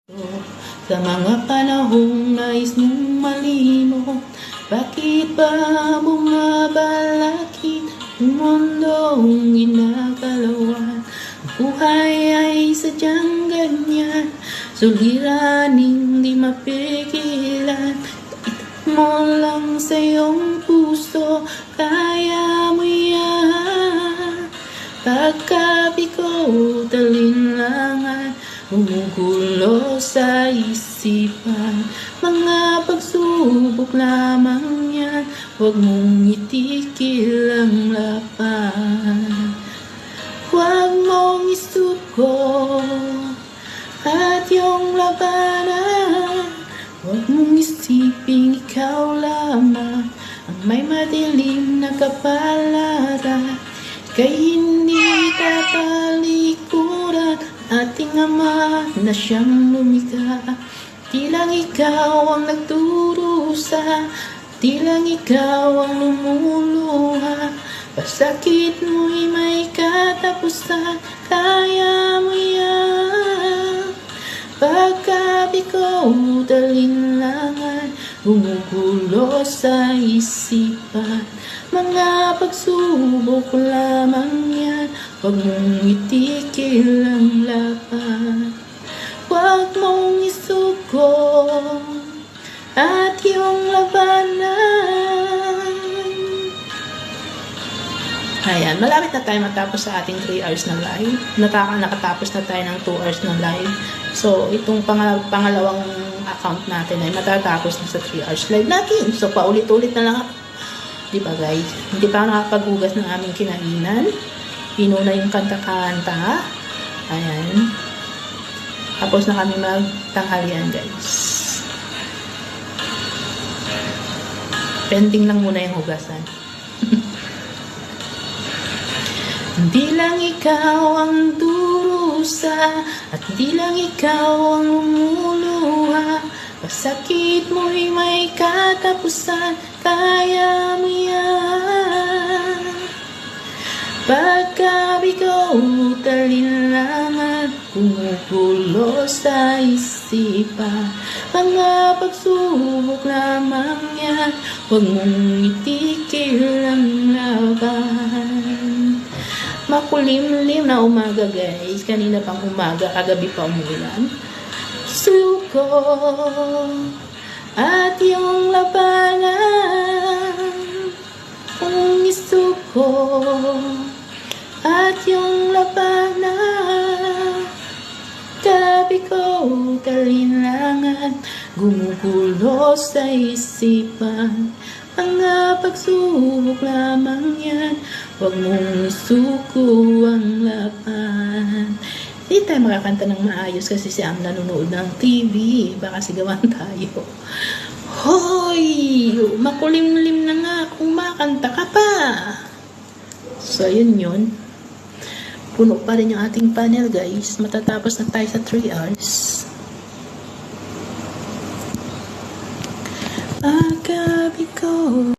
Sa mga panahong nais mong malimot, bakit ba bumabalakid ang mundong ginagalawan? Ang buhay ay sadyang ganyan, suliraning di mapigilan. Itat mo lang sa iyong puso, kaya mo yan. Pagkabigo, talinlangan, gumugulo sa isipan. Mga pagsubok lamang yan, huwag mong itigil ang laban. Huwag mong isuko at iyong labanan. Huwag mong isiping ikaw lamang ang may madilim na kapalaran. Kay hindi tatalikuran ating Ama na siyang lumikha. Di lang ikaw ang nagdurusa, di lang ikaw ang lumuluha. Pasakit mo'y may katapusan, kaya mo yan. Pagkabigo, talinlangan, gumugulo sa isipan. Mga pagsubok lamang yan, huwag mong itigil ang laban. Huwag mong isuko at iyong labanan. Ayan, malapit na tayo matapos sa ating 3 hours ng live. Nakatapos na tayo ng 2 hours ng live. So, itong pangalawang account natin ay matatapos na sa 3 hours live natin. So, paulit-ulit na lang ako. Diba guys? Hindi pa ako nakapaghugas ng aming kinainan. Inuna yung kanta-kanta. Ayan. Tapos na kami magtanghalian guys. Pending lang muna yung hugasan. Hindi lang ikaw ang durusa at di lang ikaw ang lumuluha. Pasakit mo'y may katapusan, kaya mo yan. Pagkabigo, talinlangan, gumugulo sa isipan. Mga pagsubok lamang yan, huwag mong itigil ang laban. Makulimlim na umaga guys, kanina pang umaga, kagabi pa umulan. Suko at yung labanan, kung isuko at yung labanan. Gabi ko, talinlangan, gumugulo sa isipan. Mga pagsubok lamang yan, huwag mong isuko ang laban. Hindi tayo makakanta ng maayos kasi si Ang nanonood ng TV. Baka sigawan tayo. Hoy! Makulimlim na nga kung makanta ka pa. So, yun. Puno pa rin yung ating panel, guys. Matatapos na tayo sa 3 hours. Pagkabi ko.